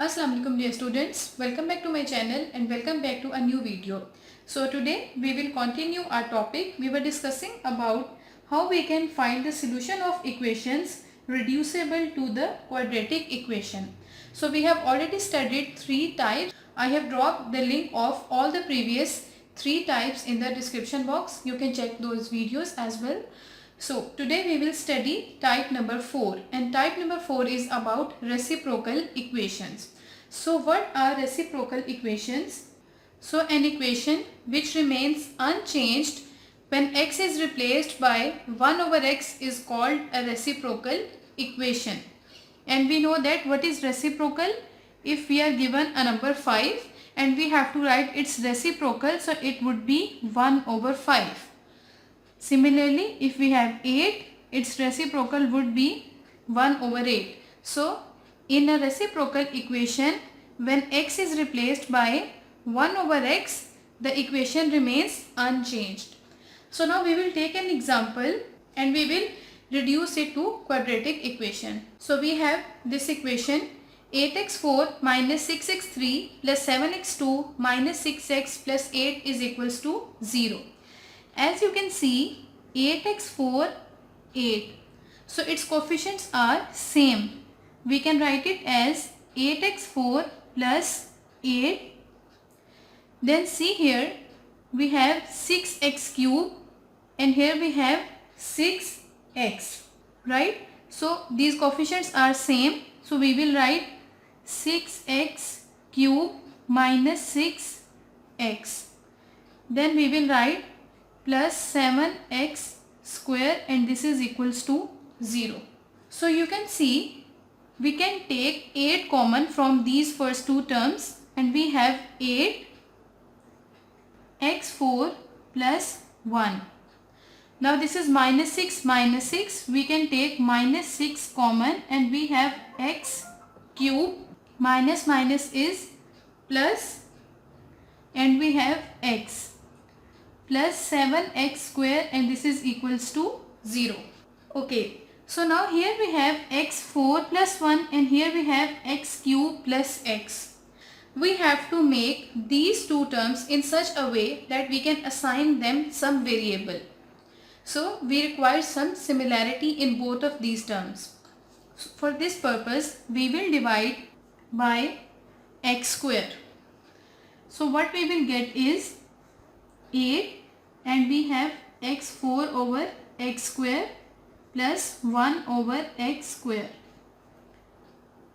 Assalamu alaikum dear students, welcome back to my channel and welcome back to a new video. So today we will continue our topic. We were discussing about how we can find the solution of equations reducible to the quadratic equation. So we have already studied three types. I have dropped the link of all the previous three types in the description box. You can check those videos as well. So today we will study type number 4, and type number 4 is about reciprocal equations. So what are reciprocal equations? So an equation which remains unchanged when x is replaced by 1 over x is called a reciprocal equation. And we know that what is reciprocal? If we are given a number 5 and we have to write its reciprocal, so it would be 1 over 5. Similarly, if we have 8, its reciprocal would be 1 over 8. So, in a reciprocal equation, when x is replaced by 1 over x, the equation remains unchanged. So, now we will take an example and we will reduce it to quadratic equation. So, we have this equation 8x4 minus 6x3 plus 7x2 minus 6x plus 8 is equals to 0. As you can see, 8x4, 8. So its coefficients are same. We can write it as 8x4 plus 8. Then see here, we have 6x cube and here we have 6x. Right? So these coefficients are same. So we will write 6x cube minus 6x. Then we will write plus 7x square and this is equals to 0. So you can see we can take 8 common from these first two terms and we have 8 x4 plus 1. Now this is minus 6 we can take minus 6 common and we have x cube minus is plus and we have x plus 7x square and this is equals to 0. Okay, so now here we have x4 plus 1 and here we have x cube plus x. We have to make these two terms in such a way that we can assign them some variable. So we require some similarity in both of these terms. So for this purpose we will divide by x square. So what we will get is 8 and we have x4 over x square plus 1 over x square,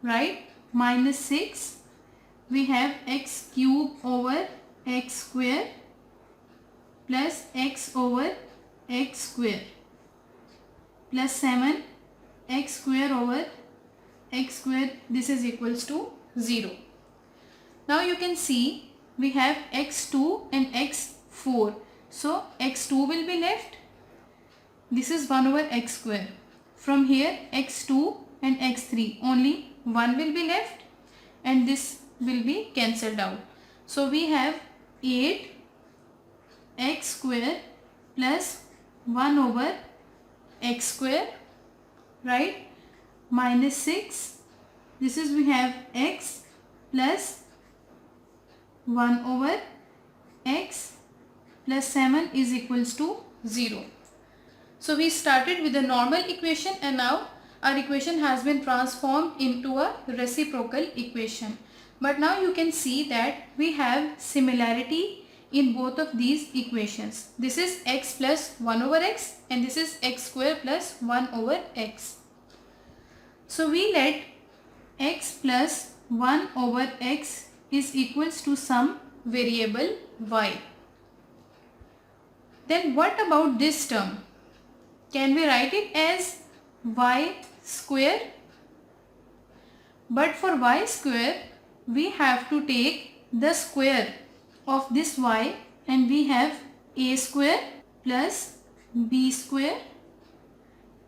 right? Minus 6 we have x cube over x square plus x over x square plus 7 x square over x square, this is equals to 0. Now you can see we have x2 and x4. So x2 will be left. This is 1 over x square. From here x2 and x3 only 1 will be left and this will be cancelled out. So we have 8 x square plus 1 over x square, right, minus 6. This is we have x plus 1 over x plus 7 is equals to 0. So we started with a normal equation and now our equation has been transformed into a reciprocal equation. But now you can see that we have similarity in both of these equations. This is x plus 1 over x and this is x square plus 1 over x. So we let x plus 1 over x is equals to some variable y. Then what about this term? Can we write it as y square? But for y square, we have to take the square of this y and we have a square plus b square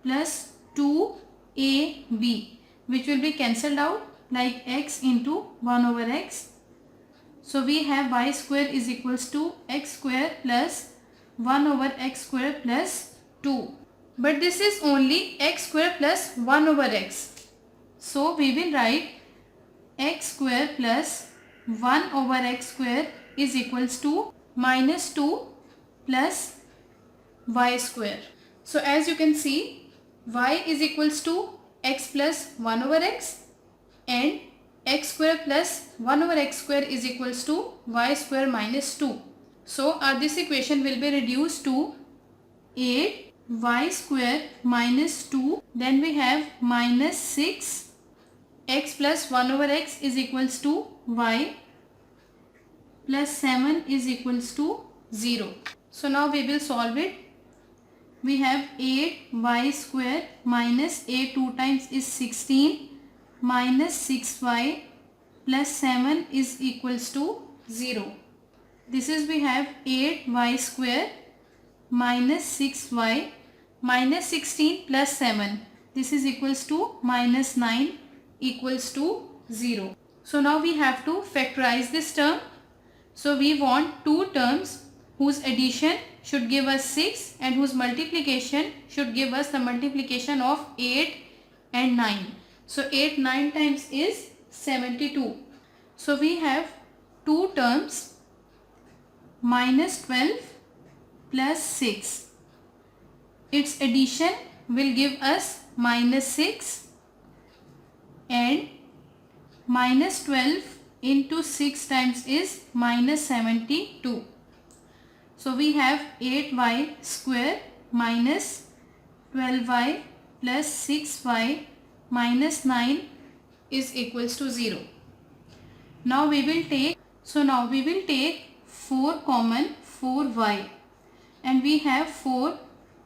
plus 2ab, which will be cancelled out like x into 1 over x. So we have y square is equals to x square plus 1 over x square plus 2. But this is only x square plus 1 over x. So we will write x square plus 1 over x square is equals to minus 2 plus y square. So as you can see, y is equals to x plus 1 over x and x square plus 1 over x square is equals to y square minus 2. So this equation will be reduced to 8 y square minus 2. Then we have minus 6 x plus 1 over x is equals to y plus 7 is equals to 0. So now we will solve it. We have 8y square minus 8 2 times is 16 minus 6y plus 7 is equals to 0. This is we have 8y square minus 6y minus 16 plus 7. This is equals to minus 9 equals to 0. So now we have to factorize this term. So we want two terms whose addition should give us 6 and whose multiplication should give us the multiplication of 8 and 9. So 8 9 times is 72. So we have two terms minus 12 plus 6. Its addition will give us minus 6 and minus 12 into 6 times is minus 72. So we have 8y square minus 12y plus 6y minus 9 is equals to 0. Now we will take 4 common 4y and we have 4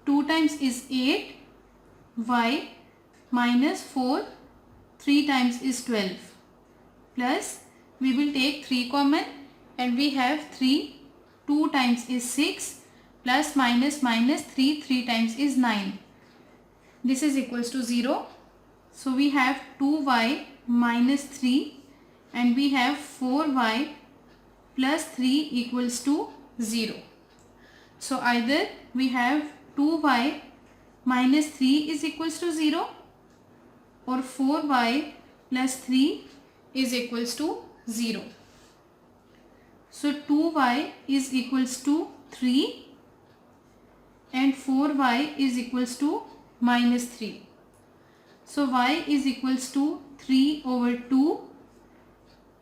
2 times is 8 y minus 4 3 times is 12 plus we will take 3 common and we have 3 2 times is 6 plus minus 3 times is 9. This is equals to 0. So we have 2y minus 3 and we have 4y plus 3 equals to 0. So either we have 2y minus 3 is equals to 0 or 4y plus 3 is equals to 0. So 2y is equals to 3 and 4y is equals to minus 3. So y is equals to 3 over 2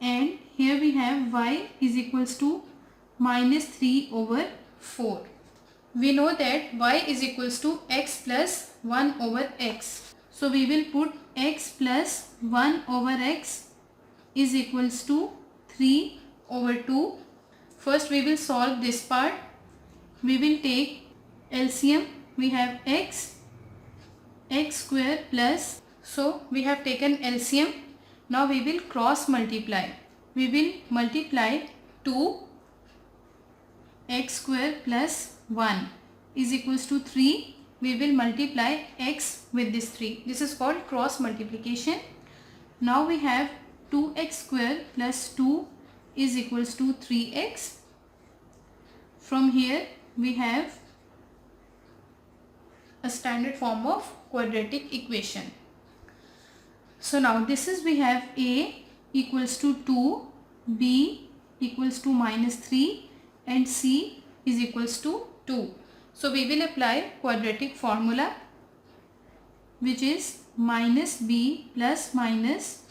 and here we have y is equals to minus 3 over 4. We know that y is equals to x plus 1 over x. So we will put x plus 1 over x is equals to 3 over 2. First we will solve this part. We will take LCM. We have x square plus, so we have taken LCM. Now we will cross multiply. We will multiply 2 x square plus 1 is equals to 3. We will multiply x with this 3. This is called cross multiplication. Now we have 2x square plus 2 is equals to 3x. From here we have a standard form of quadratic equation. So now this is we have a equals to 2, b equals to minus 3 and c is equals to 2. So we will apply quadratic formula which is minus b plus minus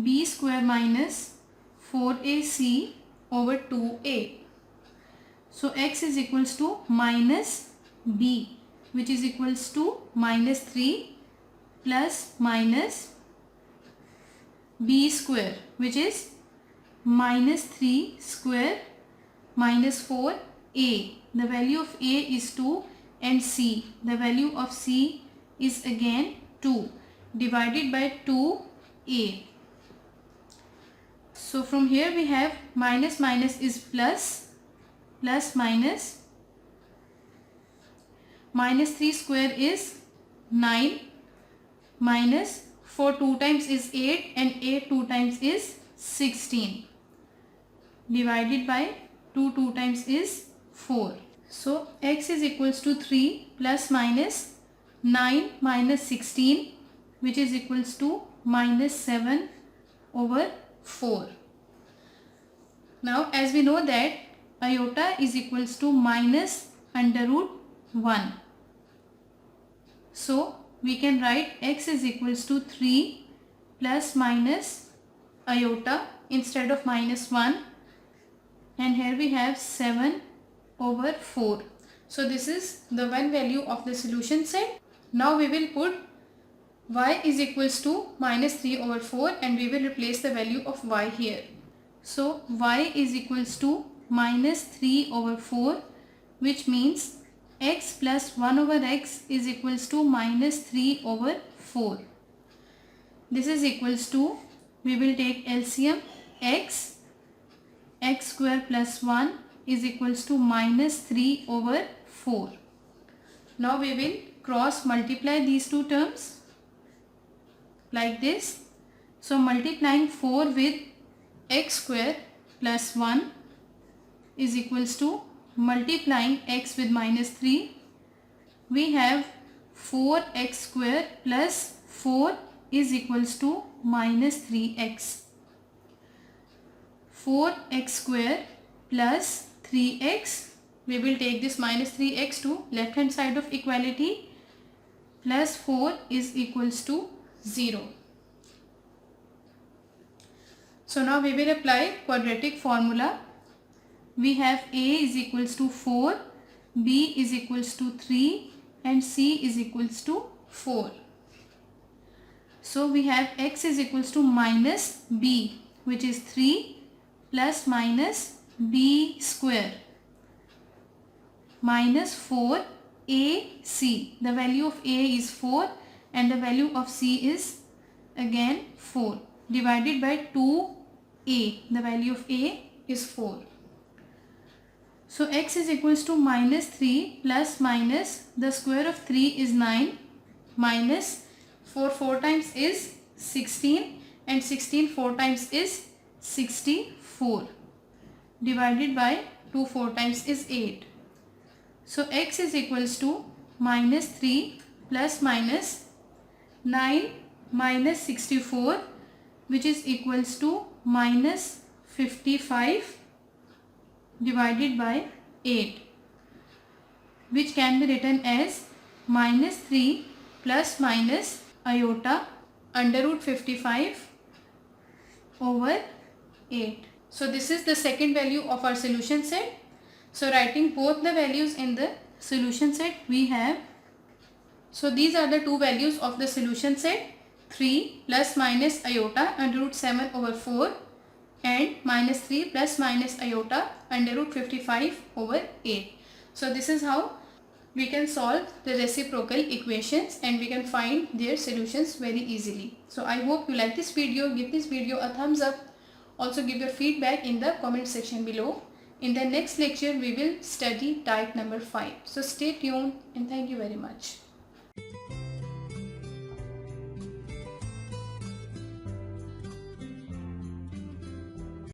b square minus 4ac over 2a. So x is equals to minus b which is equals to minus 3 plus minus b square which is minus 3 square minus 4a. The value of a is 2 and c, the value of c is again 2 divided by 2a. So from here we have minus minus is plus, plus minus, minus 3 square is 9, minus 4 2 times is 8 and 8 2 times is 16 divided by 2 2 times is 4. So x is equals to 3 plus minus 9 minus 16 which is equals to minus 7 over 4. Now as we know that iota is equals to minus under root 1. So we can write x is equals to 3 plus minus iota instead of minus 1, and here we have 7 over 4. So this is the one value of the solution set. Now we will put y is equals to minus 3 over 4 and we will replace the value of y here. So y is equals to minus 3 over 4, which means x plus 1 over x is equals to minus 3 over 4. This is equals to, we will take LCM, x square plus 1 is equals to minus 3 over 4. Now we will cross multiply these two terms like this. So multiplying 4 with x square plus 1 is equals to multiplying x with minus 3. We have 4x square plus 4 is equals to minus 3x. 4x square plus 3x, we will take this minus 3x to left hand side of equality, plus 4 is equals to 0. So now we will apply quadratic formula. We have a is equals to 4, b is equals to 3 and c is equals to 4. So we have x is equals to minus b, which is 3 plus minus b square minus 4 ac. The value of a is 4 and the value of c is again 4, divided by 2a. The value of a is 4. So x is equals to minus 3 plus minus the square of 3 is 9 minus 4 times is 16 and 16 4 times is 64, divided by 2 4 times is 8. So x is equals to minus 3 plus minus 9 minus 64, which is equals to minus 55 divided by 8, which can be written as minus 3 plus minus iota under root 55 over 8. So this is the second value of our solution set. So writing both the values in the solution set we have. So these are the two values of the solution set: 3 plus minus iota under root 7 over 4 and minus 3 plus minus iota under root 55 over 8. So this is how we can solve the reciprocal equations and we can find their solutions very easily. So I hope you like this video. Give this video a thumbs up. Also give your feedback in the comment section below. In the next lecture we will study type number 5. So stay tuned and thank you very much.